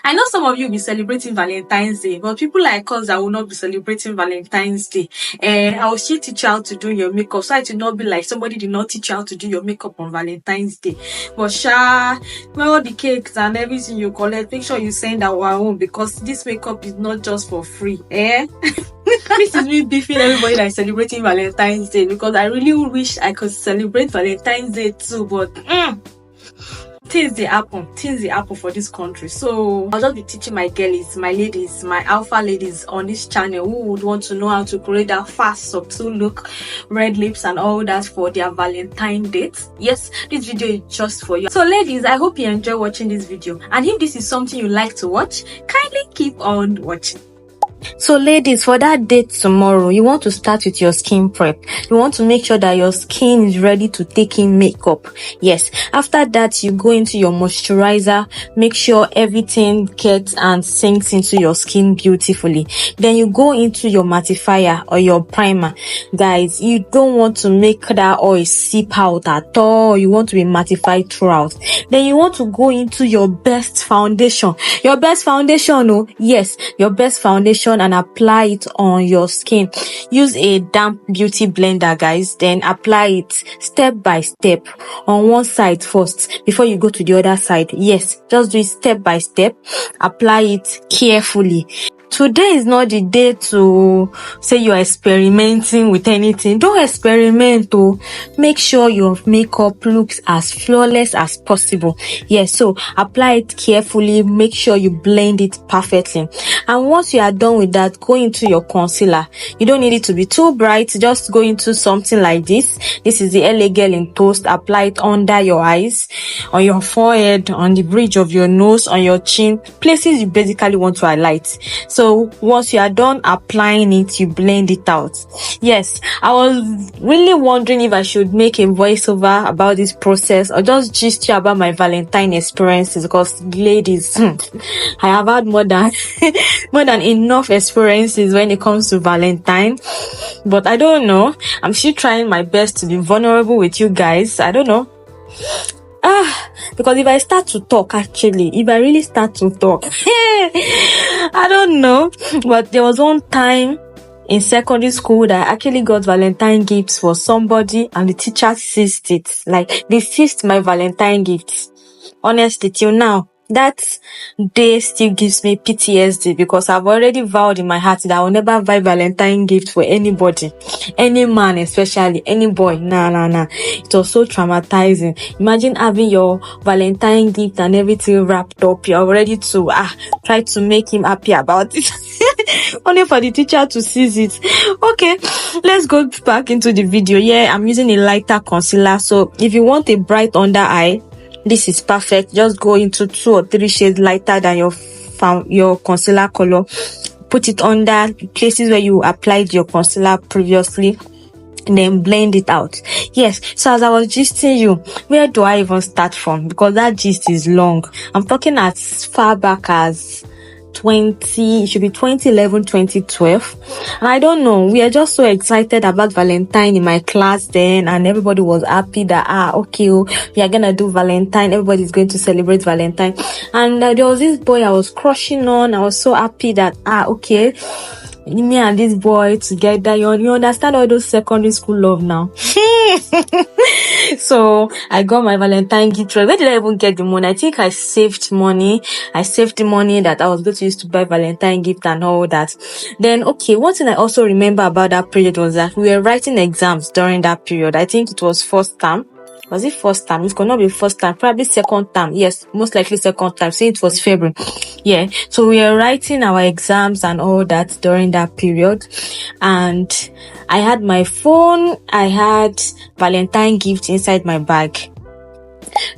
I know some of you will be celebrating Valentine's Day, but people like us that will not be celebrating Valentine's Day, I will still teach you how to do your makeup, so it will not be like somebody did not teach you how to do your makeup on Valentine's Day. But all the cakes and everything you collect, make sure you send our own, because this makeup is not just for free. This is me beefing everybody that is celebrating Valentine's Day, because I really wish I could celebrate Valentine's Day too, but things they happen for this country. So I'll just be teaching my girlies, my ladies, my alpha ladies on this channel who would want to know how to create that fast subtle look, red lips and all that for their Valentine dates. Yes, this video is just for you. So ladies, I hope you enjoy watching this video, and if this is something you like to watch, kindly keep on watching. So ladies, for that date tomorrow, you want to start with your skin prep. You want to make sure that your skin is ready to take in makeup. Yes, after that you go into your moisturizer, make sure everything gets and sinks into your skin beautifully. Then you go into your mattifier or your primer. Guys, you don't want to make that oil seep out at all. You want to be mattified throughout. Then you want to go into your best foundation. Your best foundation, oh yes, your best foundation, and apply it on your skin. Use a damp beauty blender, guys, then apply it step by step on one side first before you go to the other side. Yes, just do it step by step. Apply it carefully. Today is not the day to say you're experimenting with anything. Don't experiment, oh. Make sure your makeup looks as flawless as possible. Yes, so apply it carefully. Make sure you blend it perfectly. And once you are done with that, go into your concealer. You don't need it to be too bright. Just go into something like this. This is the LA Girl in Toast. Apply it under your eyes, on your forehead, on the bridge of your nose, on your chin, places you basically want to highlight. So once you are done applying it, you blend it out. Yes, I was really wondering if I should make a voiceover about this process or just gist you about my Valentine experiences, because ladies, I have had more than enough experiences when it comes to Valentine. But I don't know. I'm still trying my best to be vulnerable with you guys. I don't know. Because if I start to talk, if I really start to talk, I don't know. But there was one time in secondary school that I actually got Valentine gifts for somebody, and the teacher seized it. Like, they seized my Valentine gifts. Honestly, till now, that day still gives me PTSD, because I've already vowed in my heart that I will never buy Valentine gift for anybody, any man, especially any boy. Nah. It was so traumatizing. Imagine having your Valentine gift and everything wrapped up. You're ready to try to make him happy about it. Only for the teacher to seize it. Okay, let's go back into the video. Yeah, I'm using a lighter concealer. So if you want a bright under eye, this is perfect. Just go into 2 or 3 shades lighter than your concealer color. Put it under places where you applied your concealer previously, and then blend it out. Yes, so as I was gisting you, where do I even start from? Because that gist is long. I'm talking as far back as it should be 2011, 2012. And I don't know, we are just so excited about Valentine in my class then, and everybody was happy that okay, we are gonna do Valentine, everybody's going to celebrate Valentine. And there was this boy I was crushing on. I was so happy that okay, me and this boy together. You understand all those secondary school love now. So I got my Valentine gift. Where did I even get the money? I think I saved money. I saved the money that I was going to use to buy Valentine gift and all that. Then, okay, one thing I also remember about that period was that we were writing exams during that period. I think it was first term. Was it first time? It could not be first time, probably second time. Yes, most likely second time. So it was February. Yeah. So we were writing our exams and all that during that period. And I had my phone. I had Valentine gift inside my bag.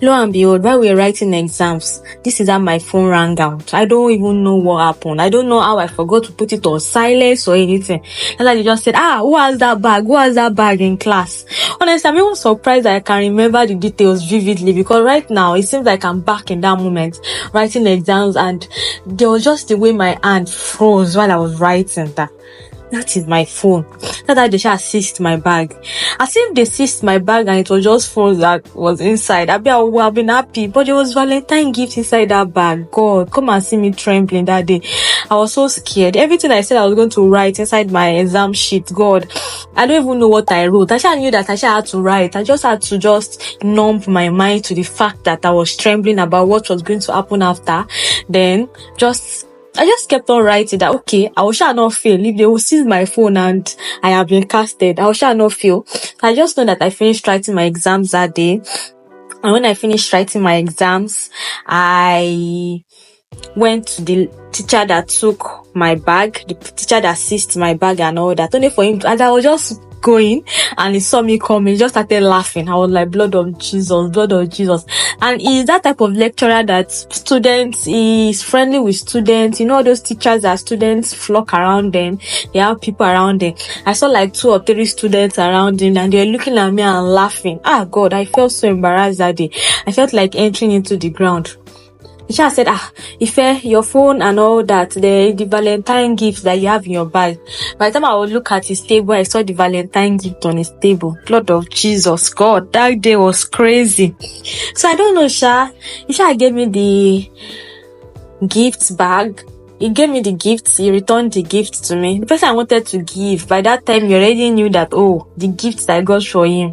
Lo and behold, while we were writing exams, this is how my phone rang out. I don't even know what happened. I don't know how I forgot to put it on silence or anything. And like they just said, who has that bag? Who has that bag in class? Honestly, I'm even surprised that I can remember the details vividly, because right now it seems like I'm back in that moment writing exams, and there was just the way my hand froze while I was writing that. That is my phone. That's how they shall assist my bag. As if they seized my bag and it was just phone that was inside. I would have been happy, but there was Valentine gift inside that bag. God, come and see me trembling that day. I was so scared. Everything I said I was going to write inside my exam sheet, God, I don't even know what I wrote. I just knew that I just had to write. I just had to just numb my mind to the fact that I was trembling about what was going to happen after. Then I just kept on writing that, okay, I shall not fail. If they will seize my phone and I have been casted, I shall not fail. I just know that I finished writing my exams that day. And when I finished writing my exams, I went to the teacher that took my bag, the teacher that seized my bag and all that, only for him and I was just going and he saw me coming, he just started laughing. I was like, blood of Jesus, blood of Jesus. And he's that type of lecturer that students, he's friendly with students. You know, those teachers that students flock around them, they have people around them. I saw like 2 or 3 students around him and they were looking at me and laughing. God, I felt so embarrassed that day. I felt like entering into the ground. She said, Ife, your phone and all that, the Valentine gift that you have in your bag. By the time I would look at his table, I saw the Valentine gift on his table. Blood of Jesus, God, that day was crazy. So I don't know, Isha gave me the gift bag. He gave me the gifts. He returned the gift to me. The person I wanted to give, by that time, you already knew that, the gifts I got for him,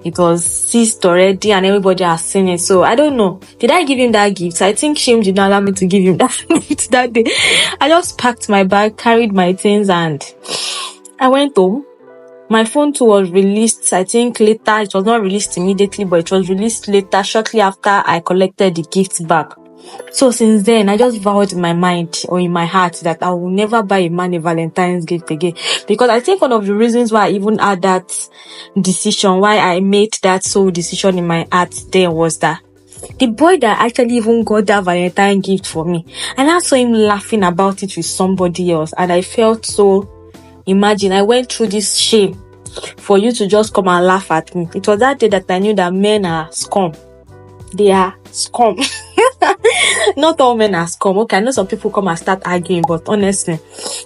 it was seized already and everybody has seen it. So I don't know. Did I give him that gift? I think shame did not allow me to give him that gift that day. I just packed my bag, carried my things, and I went home. My phone too was released, I think later. It was not released immediately, but it was released later, shortly after I collected the gift back. So since then, I just vowed in my mind or in my heart that I will never buy a man a Valentine's gift again. Because I think one of the reasons why I even had that decision, why I made that sole decision in my heart then was that the boy that actually even got that Valentine gift for me, and I saw him laughing about it with somebody else, and I felt so, imagine, I went through this shame for you to just come and laugh at me. It was that day that I knew that men are scum. They are scum. Not all men are scum. Okay, I know some people come and start arguing, but honestly,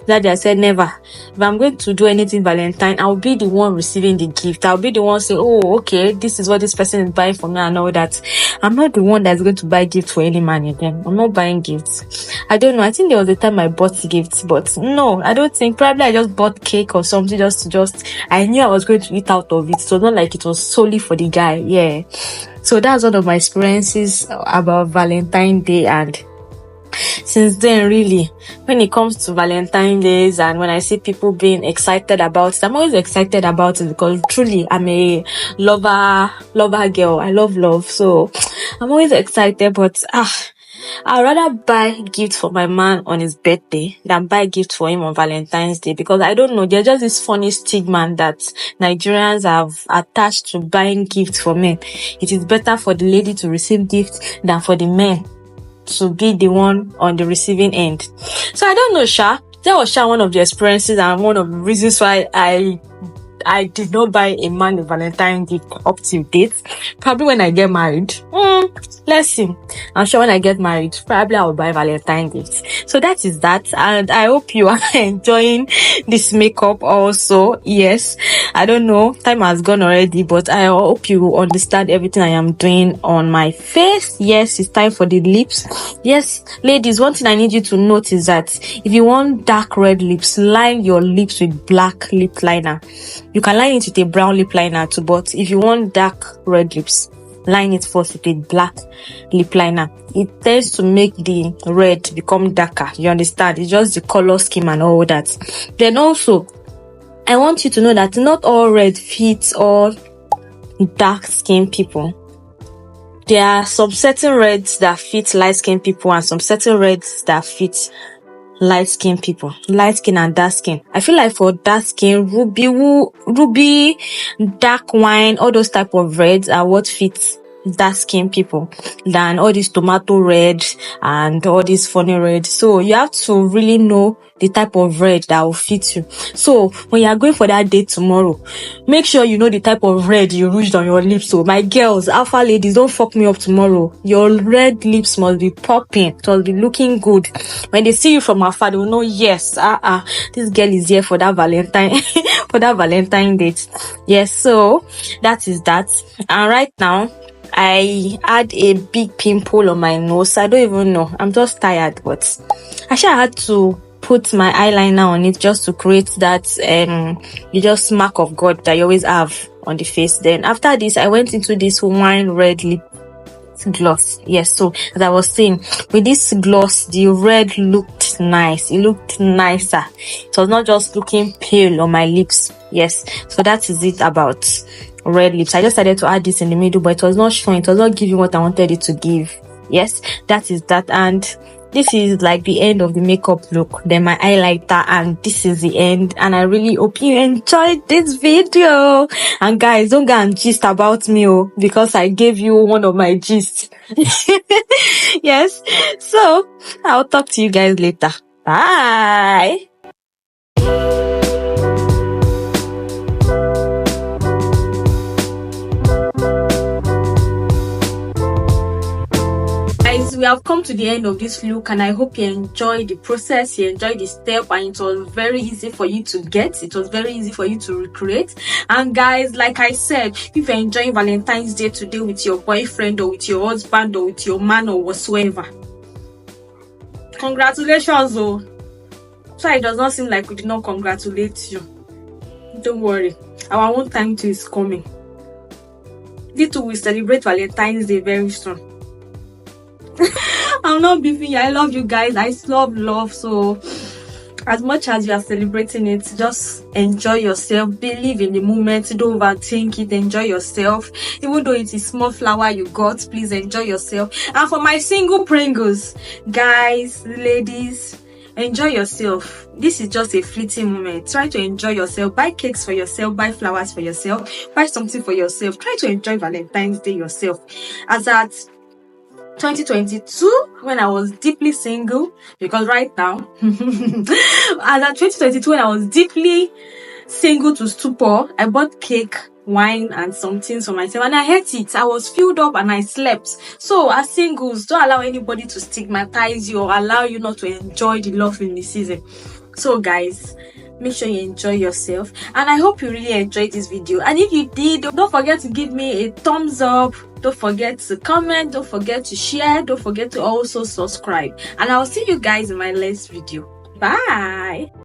that day I said never. If I'm going to do anything Valentine, I'll be the one receiving the gift. I'll be the one saying, okay, this is what this person is buying for me and all that. I'm not the one that's going to buy gifts for any man again. I'm not buying gifts. I don't know. I think there was a time I bought gifts, but no, I don't think. Probably I just bought cake or something just I knew I was going to eat out of it. So not like it was solely for the guy. Yeah. So that's one of my experiences about Valentine's Day, and since then, really, when it comes to Valentine's Days and when I see people being excited about it, I'm always excited about it because truly I'm a lover girl. I love love, so I'm always excited. But I'd rather buy gifts for my man on his birthday than buy gifts for him on Valentine's Day, because I don't know, there's just this funny stigma that Nigerians have attached to buying gifts for men. It is better for the lady to receive gifts than for the men to be the one on the receiving end. So I don't know, that was one of the experiences and one of the reasons why I did not buy a man a Valentine gift up to date. Probably when I get married. Let's see. I'm sure when I get married, probably I will buy Valentine gifts. So that is that. And I hope you are enjoying this makeup also. Yes. I don't know. Time has gone already, but I hope you understand everything I am doing on my face. Yes, it's time for the lips. Yes, ladies, one thing I need you to note is that if you want dark red lips, line your lips with black lip liner. You can line it with a brown lip liner too, but if you want dark red lips, line it first with a black lip liner. It tends to make the red become darker. You understand? It's just the color scheme and all that. Then also, I want you to know that not all red fits all dark skin people. There are some certain reds that fit light skin people and some certain reds that fit light skin people, light skin and dark skin. I feel like for dark skin, ruby, dark wine, all those type of reds are what fits dark skin people than all these tomato red and all these funny red. So you have to really know the type of red that will fit you. So when you are going for that date tomorrow, make sure you know the type of red you rouged on your lips. So my girls, alpha ladies, don't fuck me up tomorrow. Your red lips must be popping, it must be looking good. When they see you from afar, they will know, yes, this girl is here for that Valentine for that Valentine date. Yes, so that is that. And right now I had a big pimple on my nose. I don't even know, I'm just tired, but actually I had to put my eyeliner on it just to create that the just mark of God that you always have on the face. Then after this, I went into this wine red lip gloss. Yes, so as I was saying, with this gloss, the red looked nice. It looked nicer. It was not just looking pale on my lips. Yes, so that is it about red lips. I just decided to add this in the middle, but it was not showing. It was not giving what I wanted it to give. Yes, that is that. And this is like the end of the makeup look, then my highlighter, and this is the end. And I really hope you enjoyed this video. And guys, don't go and gist about me, because I gave you one of my gists. Yes, so I'll talk to you guys later. Bye. Guys, we have come to the end of this look, and I hope you enjoyed the process, you enjoyed the step, and it was very easy for you to get. It was very easy for you to recreate. And guys, like I said, if you're enjoying Valentine's Day today with your boyfriend or with your husband or with your man or whatsoever, congratulations. So it does not seem like we did not congratulate you. Don't worry, our own time too is coming. This too will celebrate Valentine's Day very soon. I'm not beefing you. I love you guys. I love. So as much as you are celebrating it, just enjoy yourself. Believe in the moment. Don't overthink it. Enjoy yourself. Even though it is small flower you got, please enjoy yourself. And for my single Pringles, guys, ladies, enjoy yourself. This is just a fleeting moment. Try to enjoy yourself. Buy cakes for yourself. Buy flowers for yourself. Buy something for yourself. Try to enjoy Valentine's Day yourself. As at 2022, when I was deeply single, because right now as at 2022, when I was deeply single to stupor, I bought cake, wine, and some things for myself, and I ate it. I was filled up and I slept. So as singles, don't allow anybody to stigmatize you or allow you not to enjoy the love in the season. So guys, make sure you enjoy yourself, and I hope you really enjoyed this video. And if you did, don't forget to give me a thumbs up. Don't forget to comment. Don't forget to share. Don't forget to also subscribe. And I'll see you guys in my next video. Bye.